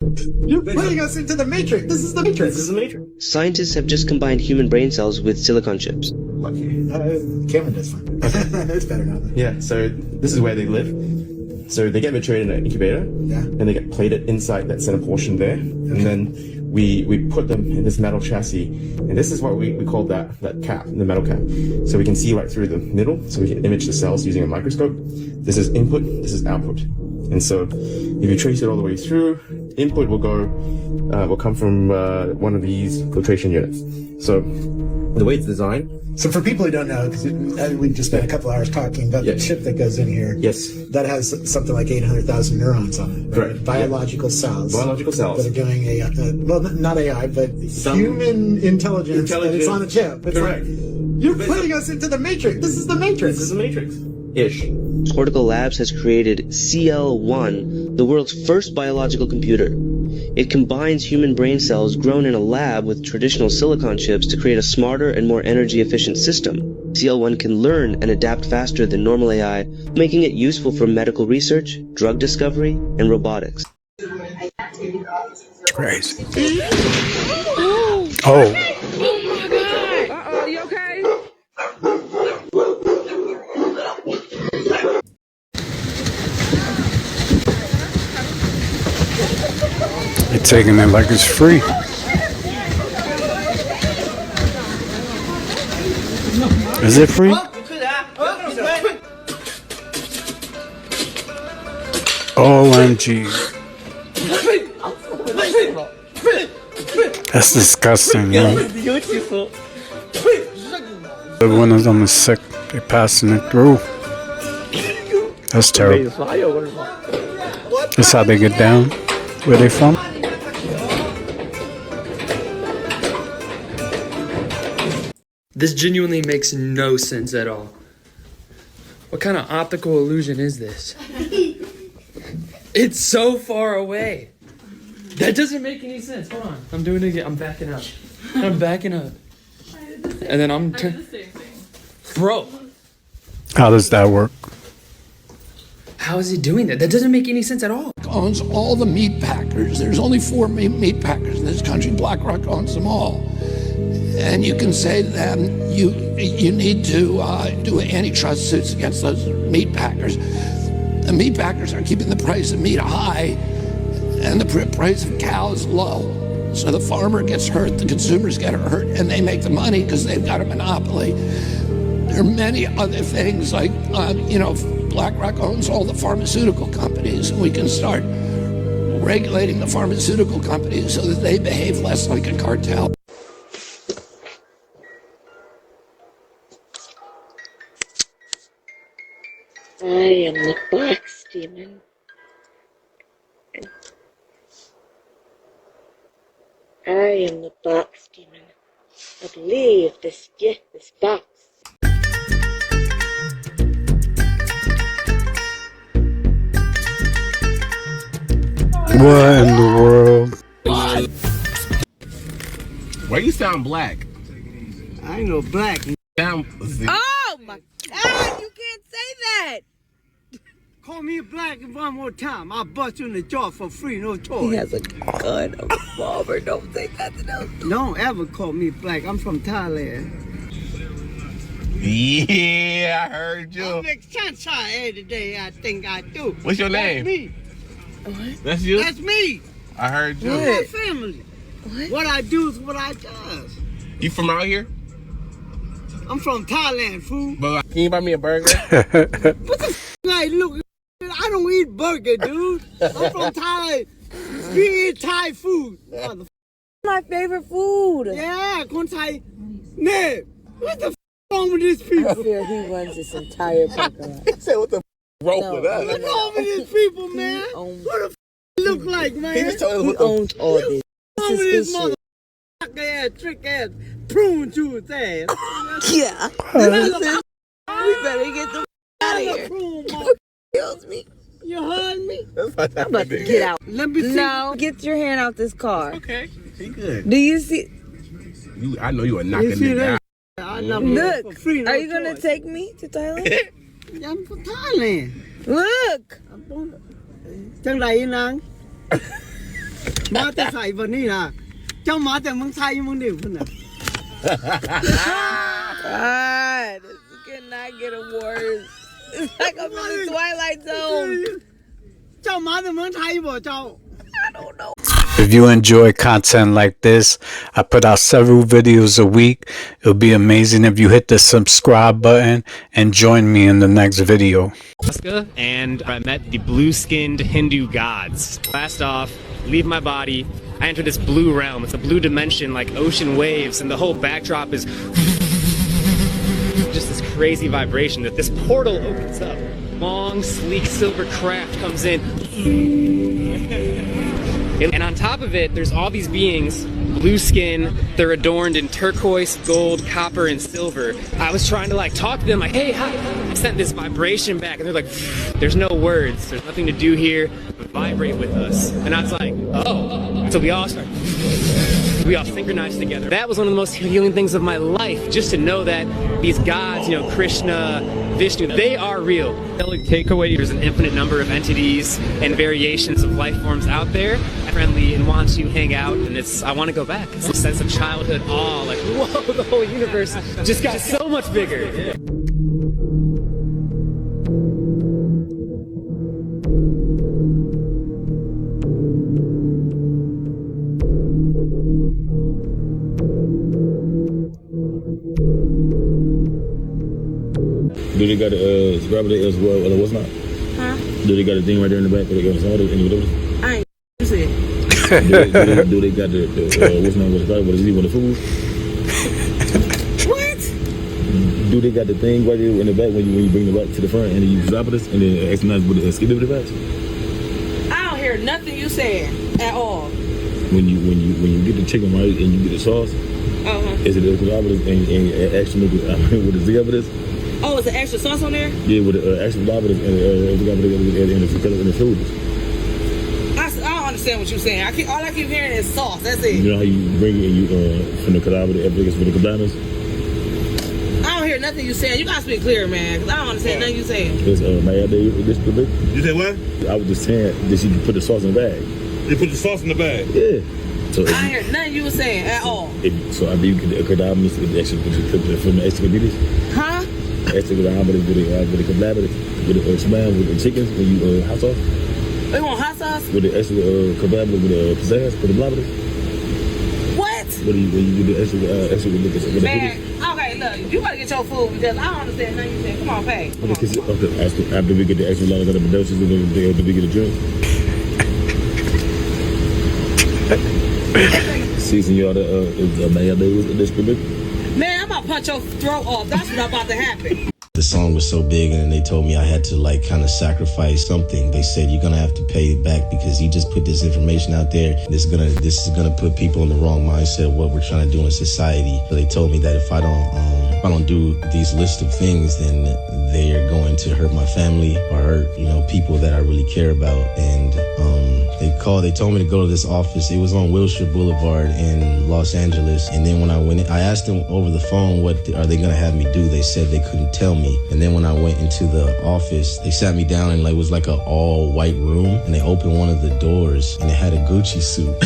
You're putting us into the Matrix. This is the Matrix. This is the Matrix. Scientists have just combined human brain cells with silicon chips. Lucky. Cameron does fine. It's better now. Yeah, so this is where they live. So they get matured in an incubator, and they get plated inside that center portion there, and then we put them in this metal chassis, and this is what we call that cap, the metal cap. So we can see right through the middle, so we can image the cells using a microscope. This is input, this is output. And so if you trace it all the way through, input will come from one of these filtration units. So the way it's designed. So for people who don't know, because we just spent a couple hours talking about the chip that goes in here. Yes. That has something like 800,000 neurons on it. Right? Correct. Biological cells. Biological cells. That are doing AI, well, not AI, but human intelligence. And it's on a chip. It's correct. Like, you're putting us into the Matrix. This is the Matrix. This is the Matrix-ish. Cortical Labs has created CL1, the world's first biological computer. It combines human brain cells grown in a lab with traditional silicon chips to create a smarter and more energy-efficient system. CL1 can learn and adapt faster than normal AI, making it useful for medical research, drug discovery, and robotics. Crazy. Oh. Uh-oh, you okay? You're taking it like it's free. Is it free? OMG. That's disgusting, yo. One of them is sick. They're passing it through. That's terrible. That's how they get down. Where they from? This genuinely makes no sense at all. What kind of optical illusion is this? It's so far away. That doesn't make any sense. Hold on. I'm doing it again. I'm backing up. I'm backing up. And then I'm Bro. How does that work? How is he doing that? That doesn't make any sense at all. Owns all the meat packers. There's only 4 meat packers in this country. BlackRock owns them all. And you can say to them, you need to do antitrust suits against those meat packers. The meat packers are keeping the price of meat high and the price of cows low. So the farmer gets hurt, the consumers get hurt, and they make the money because they've got a monopoly. There are many other things like, BlackRock owns all the pharmaceutical companies, and we can start regulating the pharmaceutical companies so that they behave less like a cartel. I am the box demon. I am the box demon. I believe this box. What in the world? Why you sound black? I ain't no black. Sound. Oh my God, you can't say that. Call me black one more time. I'll bust you in the jaw for free, no choice. He has a gun, a revolver. Don't say nothing else. Don't ever call me black. I'm from Thailand. Yeah, I heard you. I'm next chance every day. I think I do. What's your name? That's me. What? That's you? That's me. I heard you. What? My family. What? What I do is what I does. You from out here? I'm from Thailand, fool. But can you buy me a burger? What the like, look, I don't eat burger, dude. I'm from Thailand. We eat Thai food. My favorite food. Yeah, Kon Thai. Nah, what the wrong with these people? I fear he runs this entire parking lot. He said, what the wrong No, with us? What's wrong with these people, man? What the look like, man? He just told us He what the owns all this. What's wrong with This this is his shit. mother ass, trick ass, prune juice ass? Yeah. Listen, we better get the out of here. Prune, mother. Kills me. You heard me? That's I'm about to get out. Let me see. No, get your hand out this car. Okay, he good. Do you see? I know you are knocking You see it down. that? I love you Look, for free, no are you gonna choice. take me to Thailand? I'm from Thailand. Look. Chẳng đầy nắng. มาแต่ใส่บนนี่นะเจ้ามาแต่เมืองไทยมึงดิพุ่นน่ะ God, this cannot get worse. It's like I'm in the Twilight Zone. เจ้ามาแต่เมืองไทยบ่เจ้า I don't know. If you enjoy content like this, I put out several videos a week. It'll be amazing if you hit the subscribe button and join me in the next video. Alaska, and I met the blue-skinned Hindu gods. Blast off, leave my body. I enter this blue realm. It's a blue dimension, like ocean waves, and the whole backdrop is just this crazy vibration that this portal opens up. Long, sleek silver craft comes in. And on top of it, there's all these beings, blue skin, they're adorned in turquoise, gold, copper, and silver. I was trying to like talk to them, like, hey, hi. I sent this vibration back, and they're like, there's no words, there's nothing to do here, but vibrate with us. And I was like, oh. So we all synchronized together. That was one of the most healing things of my life, just to know that these gods, you know, Krishna, Vishnu, they are real. The only takeaway, there's an infinite number of entities and variations of life forms out there, friendly and want to hang out, and I want to go back. It's a sense of childhood awe, like, whoa, the whole universe just got so much bigger. Do they got a gravity as well, or what's not? Huh? Do they got a thing right there in the back? Do they got some other any of those? I ain't see it. Do they got the what's not what is he one of the fools? What? Do they got the thing right there in the back when you bring the back to the front and you drop it and then exercise with the skidivity patch? I don't hear nothing you saying at all. When you get the chicken right and you get the sauce, is it exercises and actually with the evidence? Oh, is the extra sauce on there? Yeah, with the extra evidence and the food. I don't understand what you're saying. All I keep hearing is sauce. That's it. You know how you bring it and you from the cadaver, the evidence for the cabanas? I don't hear nothing you saying. You gotta speak clear, man, because I don't understand nothing you saying. It's this big. You said what? I was just saying that you can put the sauce in the bag. You put the sauce in the bag? Yeah. So I don't hear nothing you were saying at all. So I think you can cadaver from the extra goodies. Huh? Extra with the cabanas, with the smash with the chickens when you hot sauce. They want hot sauce? With the extra kebab with the pizzazz, with the blabber. What? When you do the extra with the Man, okay, look, you gotta get your food because I don't understand nothing you saying. Come on, pay. After we get the extra lot of the production, we get the drink. Season y'all the mayonnaise in this product. Man, I'm about to punch your throat off. That's what's about to happen. The song was so big and they told me I had to like kind of sacrifice something. They said you're gonna have to pay it back because you just put this information out there. This is gonna put people in the wrong mindset of what we're trying to do in society. So they told me that if I don't do these list of things, then they're going to hurt my family or hurt, people that I really care about. And they told me to go to this office. It was on Wilshire Boulevard in Los Angeles. And then when I went in, I asked them over the phone, what are they gonna have me do? They said they couldn't tell me. And then when I went into the office, they sat me down and it was like an all white room. And they opened one of the doors and it had a Gucci suit,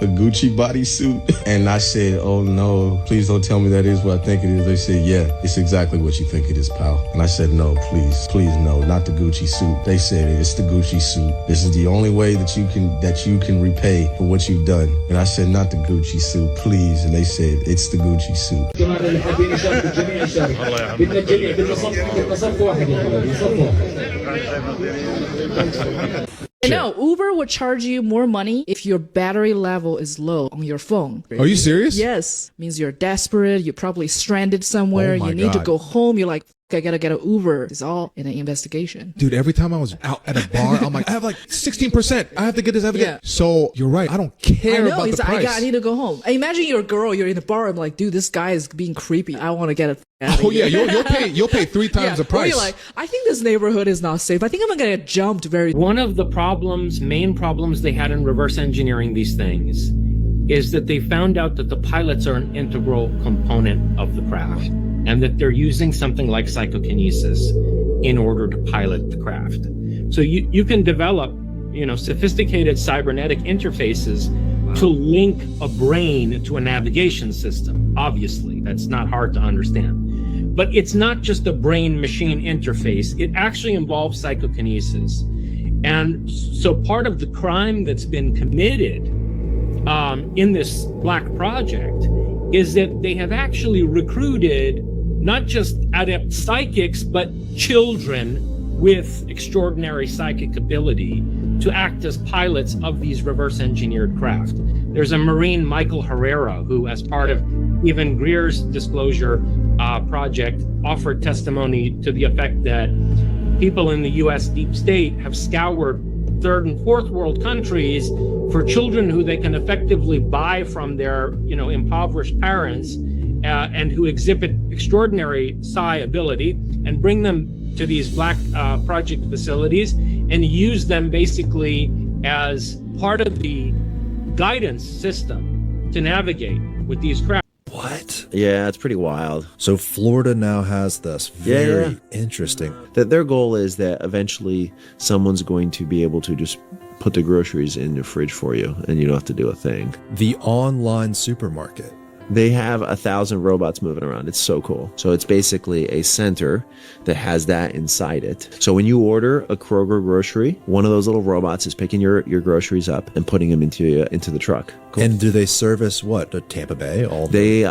a Gucci bodysuit. And I said, oh no, please don't tell me that is what I think it is. They said, yeah, it's exactly what you think it is, pal. And I said, no, please no, not the Gucci suit. They said it's the Gucci suit. This is the only way that you can repay for what you've done. And I said, not the Gucci suit, please. And they said, it's the Gucci suit. No, Uber would charge you more money if your battery level is low on your phone. Are you serious? Yes. Means you're desperate, you're probably stranded somewhere, Oh my you need to God. go home, you're like, I gotta get an Uber. It's all in an investigation. Dude, every time I was out at a bar, I'm like, I have like 16%. I have to get this. So you're right. I don't care about the price. I need to go home. Imagine you're a girl, you're in the bar, I'm like, dude, this guy is being creepy. I want to get it. Oh yeah, you'll pay 3 times the Or price. you're like, I think this neighborhood is not safe. I think I'm gonna get jumped very. One of the main problems they had in reverse engineering these things is that they found out that the pilots are an integral component of the craft and that they're using something like psychokinesis in order to pilot the craft. So you can develop sophisticated cybernetic interfaces to link a brain to a navigation system. Obviously, that's not hard to understand. But it's not just a brain-machine interface. It actually involves psychokinesis. And so part of the crime that's been committed in this black project is that they have actually recruited not just adept psychics, but children with extraordinary psychic ability to act as pilots of these reverse engineered craft. There's a Marine, Michael Herrera, who, as part of Evan Greer's disclosure project, offered testimony to the effect that people in the US deep state have scoured third and fourth world countries for children who they can effectively buy from their, impoverished parents and who exhibit extraordinary psi ability, and bring them to these black project facilities and use them basically as part of the guidance system to navigate with these craft. What? Yeah, it's pretty wild. So Florida now has this. Very interesting. That their goal is that eventually someone's going to be able to just put the groceries in your fridge for you and you don't have to do a thing. The online supermarket. They have 1,000 robots moving around. It's so cool. So it's basically a center that has that inside it. So when you order a Kroger grocery, one of those little robots is picking your groceries up and putting them into the truck. Cool. And do they service what? Tampa Bay? They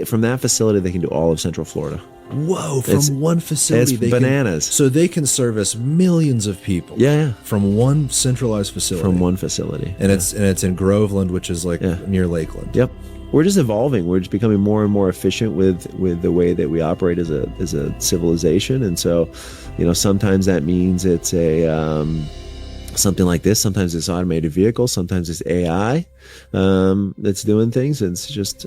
from that facility they can do all of Central Florida. Whoa! From one facility, it's bananas. So they can service millions of people. Yeah, from one centralized facility. From one facility, and it's in Groveland, which is like near Lakeland. Yep. We're just evolving. We're just becoming more and more efficient with the way that we operate as a civilization. And so, sometimes that means it's something like this. Sometimes it's automated vehicles. Sometimes it's AI that's doing things. And it's just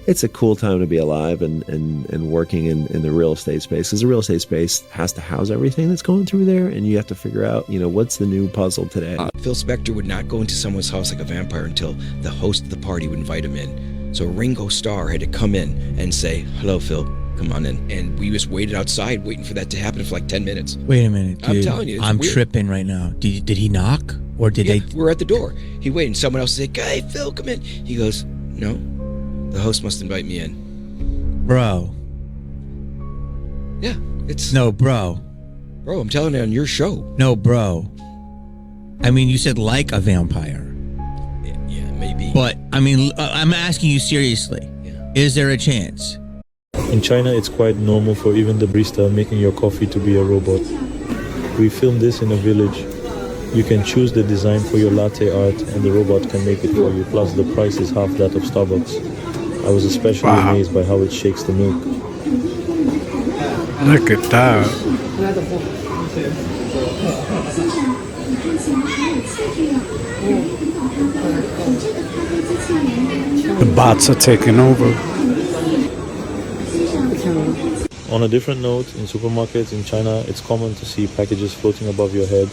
it's a cool time to be alive and working in the real estate space, because the real estate space has to house everything that's going through there, and you have to figure out, what's the new puzzle today. Phil Spector would not go into someone's house like a vampire until the host of the party would invite him in. So Ringo Starr had to come in and say, "Hello, Phil, come on in." And we just waited outside waiting for that to happen for like 10 minutes. Wait a minute, dude. I'm telling you, I'm weird. tripping right now. Did he knock? Or did they? We're at the door. He waited, and someone else said, "Hey, Phil, come in." He goes, "No, the host must invite me in." Bro. Yeah, it's... No, bro. Bro, I'm telling you, on your show. No, bro. I mean, you said like a vampire. Yeah, maybe. But, I mean, I'm asking you seriously. Yeah. Is there a chance? In China, it's quite normal for even the barista making your coffee to be a robot. We filmed this in a village. You can choose the design for your latte art and the robot can make it for you. Plus, the price is half that of Starbucks. I was especially amazed by how it shakes the milk. Look at that. The bots are taking over. On a different note, in supermarkets in China, it's common to see packages floating above your head.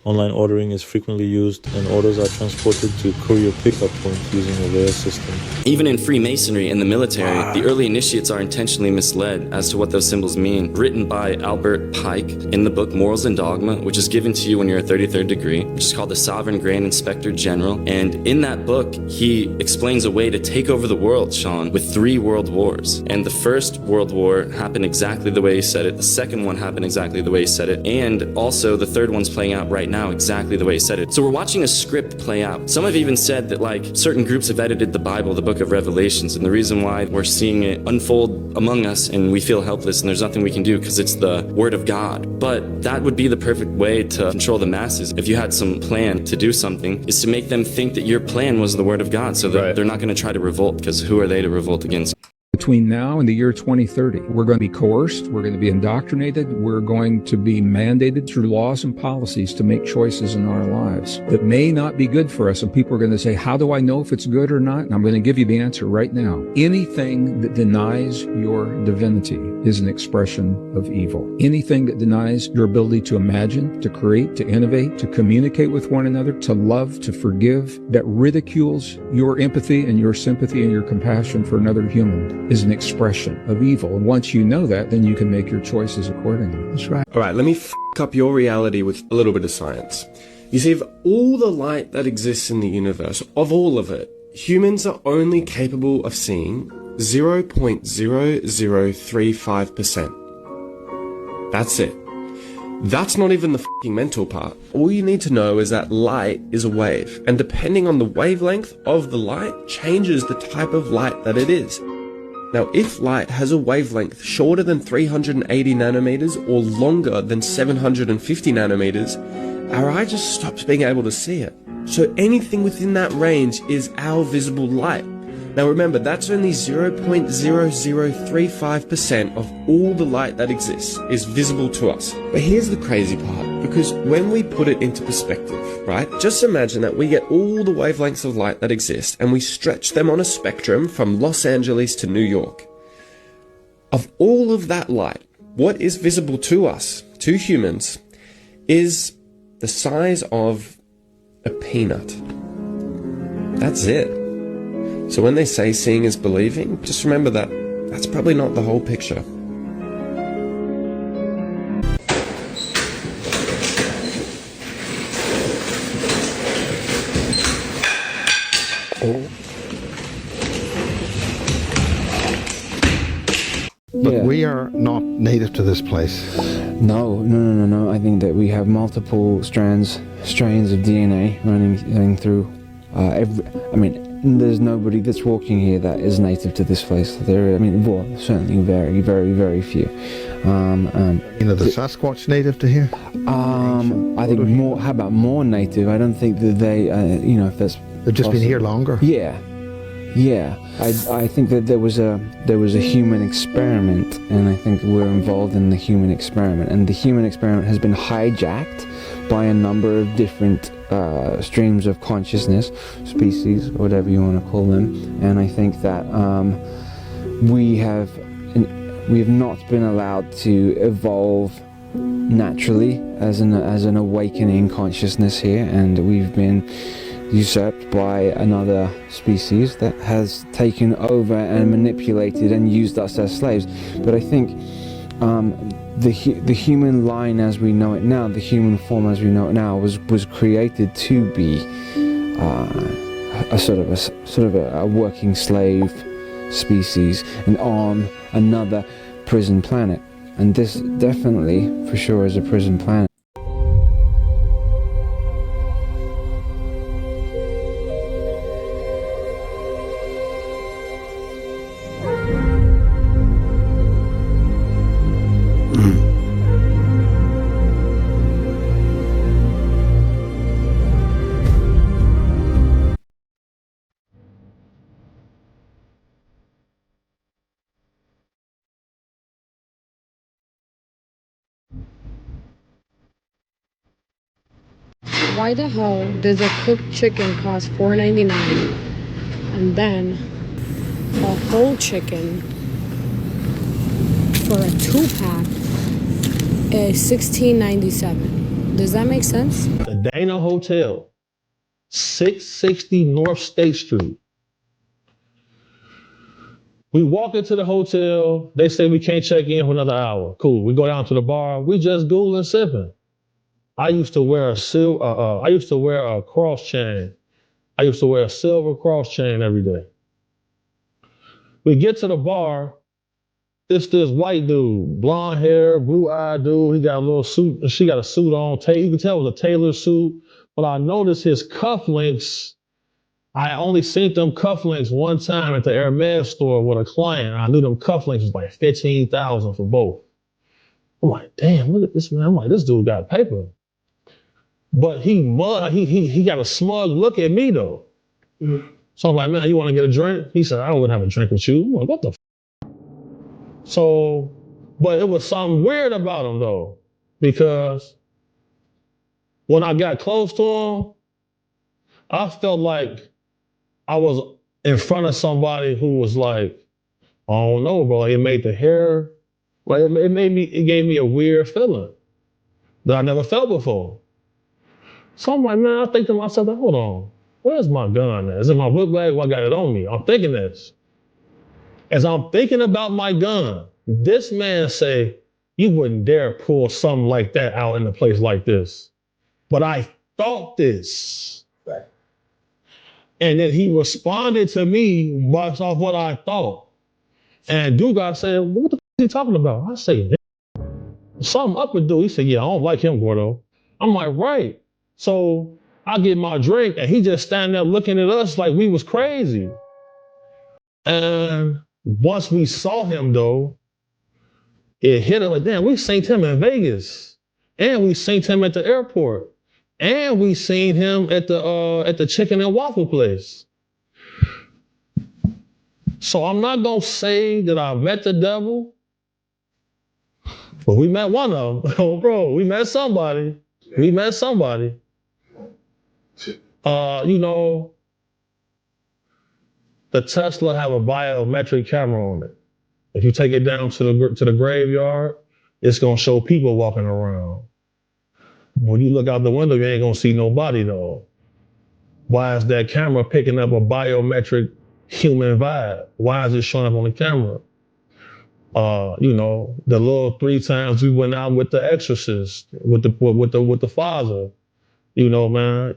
Online ordering is frequently used, and orders are transported to courier pickup points using a rail system. Even in Freemasonry and the military, the early initiates are intentionally misled as to what those symbols mean. Written by Albert Pike in the book Morals and Dogma, which is given to you when you're a 33rd degree, which is called the Sovereign Grand Inspector General. And in that book, he explains a way to take over the world, Sean, with 3 world wars. And the first world war happened exactly the way he said it. The second one happened exactly the way he said it. And also the third one's playing out right now exactly the way he said it. So we're watching a script play out. Some have even said that certain groups have edited the Bible, the book of Revelations, and the reason why we're seeing it unfold among us and we feel helpless and there's nothing we can do because it's the word of God. But that would be the perfect way to control the masses. If you had some plan to do something, is to make them think that your plan was the word of God, so that they're not going to try to revolt, because who are they to revolt against? Between now and the year 2030, we're going to be coerced, we're going to be indoctrinated, we're going to be mandated through laws and policies to make choices in our lives that may not be good for us. And people are going to say, how do I know if it's good or not? And I'm going to give you the answer right now. Anything that denies your divinity is an expression of evil. Anything that denies your ability to imagine, to create, to innovate, to communicate with one another, to love, to forgive, that ridicules your empathy and your sympathy and your compassion for another human, is an expression of evil. And once you know that, then you can make your choices accordingly. That's right. All right, let me f up your reality with a little bit of science. You see, of all the light that exists in the universe, of all of it, humans are only capable of seeing 0.0035%. That's it. That's not even the f***ing mental part. All you need to know is that light is a wave, and depending on the wavelength of the light changes the type of light that it is. Now, if light has a wavelength shorter than 380 nanometers or longer than 750 nanometers, our eye just stops being able to see it. So anything within that range is our visible light. Now remember, that's only 0.0035% of all the light that exists is visible to us. But here's the crazy part, because when we put it into perspective, right? Just imagine that we get all the wavelengths of light that exist and we stretch them on a spectrum from Los Angeles to New York. Of all of that light, what is visible to us, to humans, is the size of a peanut. That's it. So when they say seeing is believing, just remember that that's probably not the whole picture. But we are not native to this place. No. I think that we have multiple strains of DNA running through there's nobody that's walking here that is native to this place. Certainly very, very, very few. The Sasquatch native to here? I think more. How about more native? I don't think that they, if that's. They've just been here longer. Yeah. I think that there was a human experiment, and I think we're involved in the human experiment, and the human experiment has been hijacked by a number of different streams of consciousness, species, whatever you want to call them, and I think that we have not been allowed to evolve naturally as an awakening consciousness here, and we've been usurped by another species that has taken over and manipulated and used us as slaves. But I think the human line as we know it now, the human form as we know it now, was created to be a sort of a working slave species and on another prison planet. And this definitely, for sure, is a prison planet. Why the hell does a cooked chicken cost $4.99 and then a whole chicken for a 2-pack is $16.97? Does that make sense? The Dana Hotel, 660 North State Street. We walk into the hotel, they say we can't check in for another hour. Cool, we go down to the bar, we just gooling sipping. I used to wear a cross chain. I used to wear a silver cross chain every day. We get to the bar, it's this white dude, blonde hair, blue-eyed dude. He got a little suit, and she got a suit on. You can tell it was a tailored suit, but I noticed his cufflinks. I only seen them cufflinks one time at the Hermes store with a client. I knew them cufflinks was like $15,000 for both. I'm like, damn, look at this man. I'm like, this dude got paper. But he got a smug look at me though. So I'm like, man, you want to get a drink? He said, I wouldn't have a drink with you. I'm like, what the f? So, but it was something weird about him though, because when I got close to him, I felt like I was in front of somebody who was like, I don't know, bro. It made the hair, like it gave me a weird feeling that I never felt before. So I'm like, man, I think to myself, hold on, where's my gun at? Is it my book bag? Well, I got it on me. I'm thinking this. As I'm thinking about my gun, this man say, you wouldn't dare pull something like that out in a place like this. But I thought this. And then he responded to me based off what I thought. And dude got said, what the f is he talking about? I say, something up with dude. He said, yeah, I don't like him, Gordo. I'm like, right. So I get my drink and he just standing there looking at us like we was crazy. And once we saw him though, it hit him like, damn, we seen him in Vegas. And we seen him at the airport. And we seen him at the chicken and waffle place. So I'm not gonna say that I met the devil, but we met one of them. Oh, bro, we met somebody. We met somebody. You know, the Tesla have a biometric camera on it. If you take it down to the graveyard, it's gonna show people walking around. When you look out the window, you ain't gonna see nobody though. Why is that camera picking up a biometric human vibe? Why is it showing up on the camera? You know, the little 3 times we went out with the exorcist, with the father, you know, man,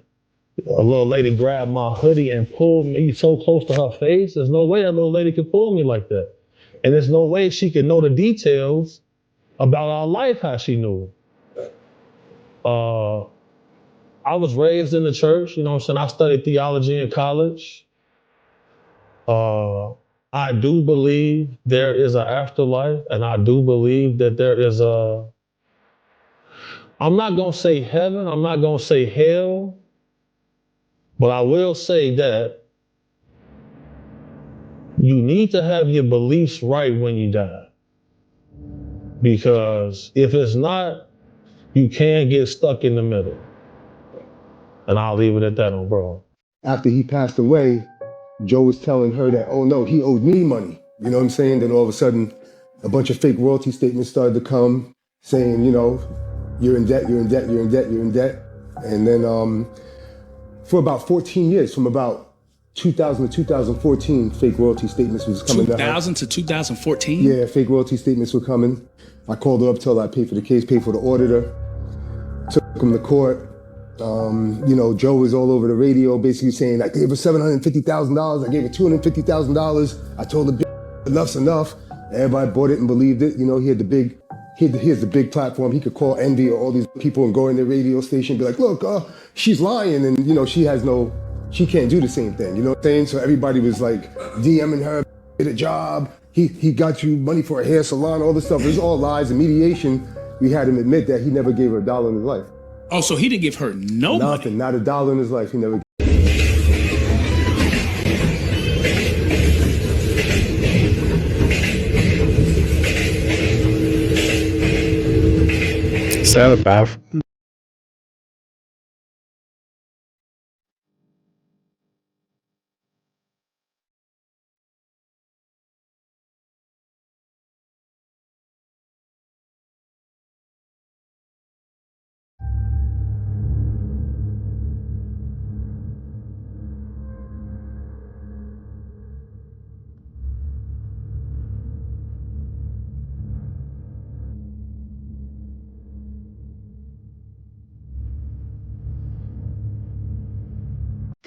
a little lady grabbed my hoodie and pulled me so close to her face. There's no way that little lady could pull me like that. And there's no way she could know the details about our life how she knew. I was raised in the church, you know what I'm saying? I studied theology in college. I do believe there is an afterlife, and I do believe that there is I'm not gonna say heaven, I'm not gonna say hell, but I will say that you need to have your beliefs right when you die. Because if it's not, you can get stuck in the middle. And I'll leave it at that, bro. After he passed away, Joe was telling her that, oh no, he owed me money. You know what I'm saying? Then all of a sudden, a bunch of fake royalty statements started to come saying, you know, you're in debt, you're in debt, you're in debt, you're in debt. And then for about 14 years, from about 2000 to 2014, fake royalty statements was coming down. 2000 to 2014? Yeah, fake royalty statements were coming. I called her up, told her I paid for the case, paid for the auditor, took him to court. You know, Joe was all over the radio basically saying, I gave her $750,000, I gave her $250,000. I told her, enough's enough. Everybody bought it and believed it. You know, he has the big platform. He could call Envy or all these people and go in their radio station and be like, look, she's lying. And, you know, she can't do the same thing. You know what I'm saying? So everybody was like DMing her, get a job. He got you money for a hair salon, all this stuff. It was all lies and mediation. We had him admit that he never gave her a dollar in his life. Oh, so he didn't give her no Nothing, not a dollar in his life. He never. Is that a bathroom?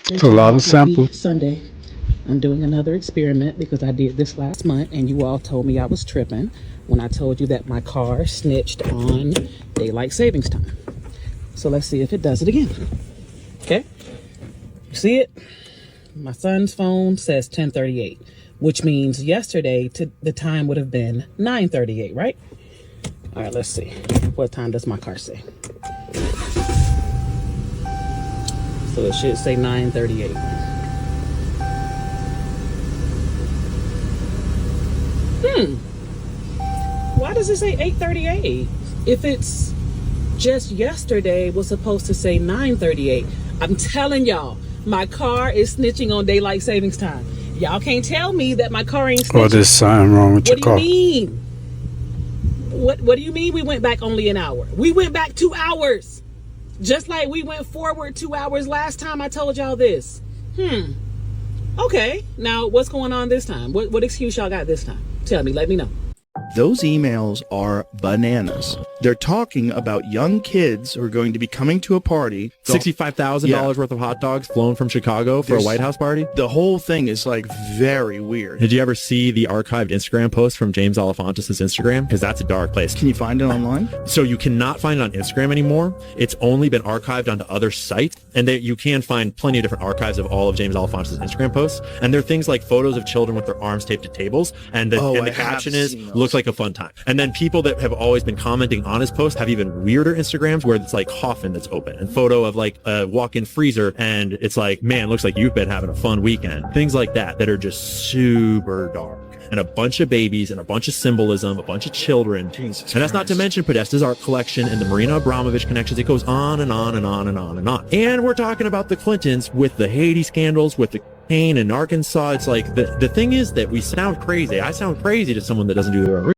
It's a lot of samples. Sunday, I'm doing another experiment because I did this last month and you all told me I was tripping when I told you that my car snitched on daylight savings time. So let's see if it does it again. Okay, you see it? My son's phone says 10:38, which means yesterday the time would have been 9:38, right? All right, let's see. What time does my car say? So it should say 9:38. Why does it say 8:38? If it's just yesterday was supposed to say 9:38. I'm telling y'all, my car is snitching on daylight savings time. Y'all can't tell me that my car ain't snitching. Or there's something wrong with your car. What do you mean? What do you mean we went back only an hour? We went back 2 hours. Just like we went forward 2 hours last time I told y'all this. Okay, now what's going on this time? What excuse y'all got this time? Tell me, let me know. Those emails are bananas. They're talking about young kids who are going to be coming to a party. $65,000 worth of hot dogs flown from Chicago for a White House party? The whole thing is like very weird. Did you ever see the archived Instagram post from James Alefantis' Instagram? Because that's a dark place. Can you find it online? So you cannot find it on Instagram anymore. It's only been archived onto other sites. And you can find plenty of different archives of all of James Alefantis' Instagram posts. And there are things like photos of children with their arms taped to tables. And the caption is, looks like a fun time. And then people that have always been commenting on his post have even weirder Instagrams where it's like coffin that's open and photo of like a walk-in freezer. And it's like, man, looks like you've been having a fun weekend. Things like that are just super dark. And a bunch of babies and a bunch of symbolism, a bunch of children. Jesus and that's not to mention Podesta's art collection and the Marina Abramovich connections. It goes on and on and on and on and on. And we're talking about the Clintons with the Haiti scandals, with the Kane in Arkansas. It's like the thing is that we sound crazy. I sound crazy to someone that doesn't do their own.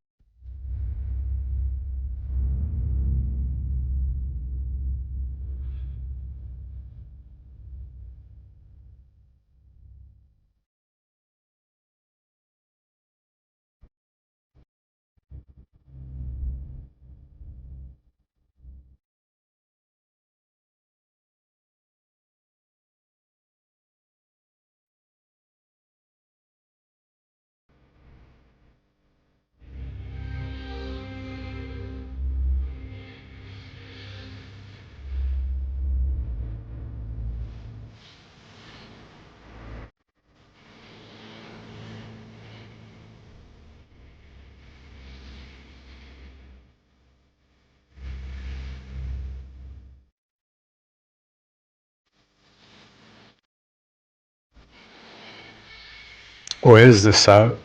Where is this out?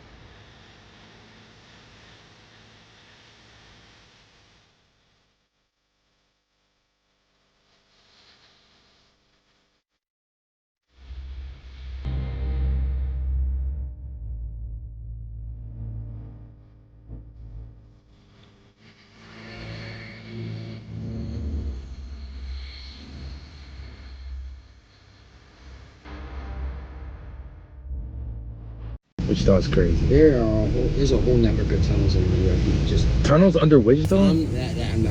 Wichita's crazy. There's a whole network of tunnels in New York. Just tunnels under Wichita? I'm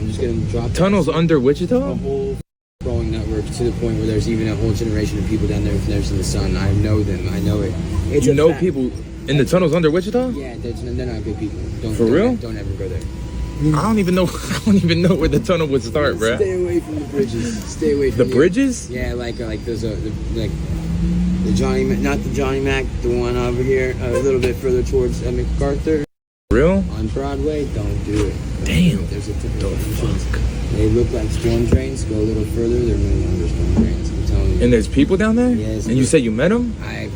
just gonna drop tunnels under Wichita? A whole growing network to the point where there's even a whole generation of people down there who've never seen the sun. I know them. I know it. It's you know people in the tunnels under Wichita? Yeah, they're not good people. For real? Don't ever go there. I don't even know. I don't even know where the tunnel would start, bro. Stay away from the bridges. Stay away from the bridges. Yeah, like there's like the Johnny, not the Johnny Mac, the one over here, a little bit further towards MacArthur. Real? On Broadway, don't do it. Damn. There's a typical entrance. They look like storm drains. Go a little further, they're no longer storm drains. I'm telling you. And there's people down there? Yes. And you said you met them? I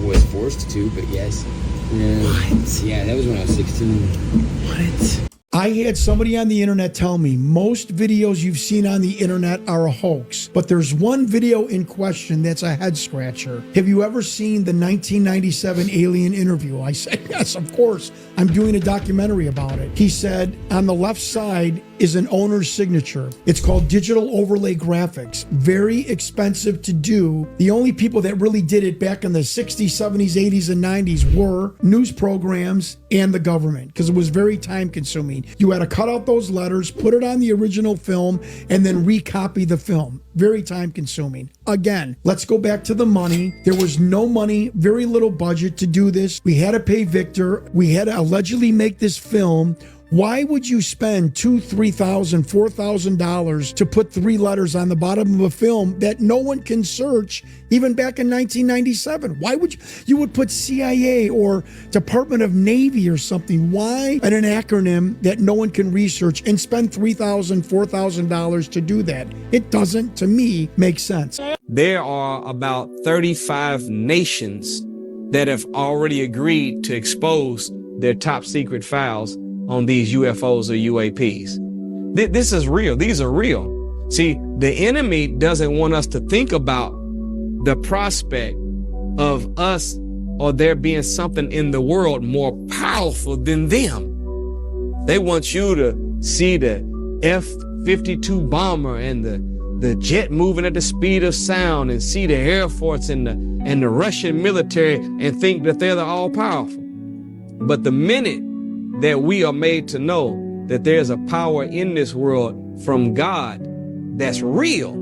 was forced to, but yes. Yeah. What? Yeah, that was when I was 16. What? I had somebody on the internet tell me most videos you've seen on the internet are a hoax, but there's one video in question that's a head scratcher. Have you ever seen the 1997 alien interview? I said, yes, of course. I'm doing a documentary about it. He said, on the left side is an owner's signature. It's called digital overlay graphics. Very expensive to do. The only people that really did it back in the 60s, 70s, 80s, and 90s were news programs and the government, because it was very time consuming. You had to cut out those letters, put it on the original film, and then recopy the film. Very time consuming. Again, let's go back to the money. There was no money, very little budget to do this. We had to pay Victor. We had to allegedly make this film. Why would you spend $2,000, $3,000, $4,000 to put 3 letters on the bottom of a film that no one can search, even back in 1997? Why would you would put CIA or Department of Navy or something? Why an acronym that no one can research and spend $3,000, $4,000 to do that? It doesn't, to me, make sense. There are about 35 nations that have already agreed to expose their top secret files on these UFOs or UAPs. This is real. These are real. See, the enemy doesn't want us to think about the prospect of us or there being something in the world more powerful than them. They want you to see the F-52 bomber and the the jet moving at the speed of sound and see the Air Force and the Russian military and think that they're the all-powerful. But the minute that we are made to know that there's a power in this world from God that's real,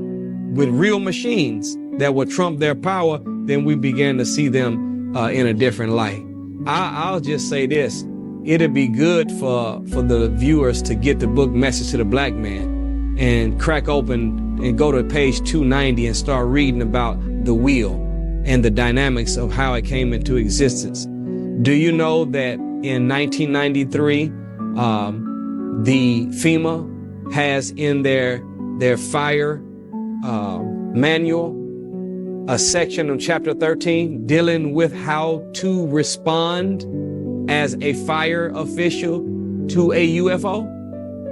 with real machines that will trump their power, then we begin to see them in a different light. I'll just say this. It'd be good for the viewers to get the book Message to the Black Man and crack open and go to page 290 and start reading about the wheel and the dynamics of how it came into existence. Do you know that in 1993, the FEMA has in their fire manual a section of chapter 13 dealing with how to respond as a fire official to a UFO?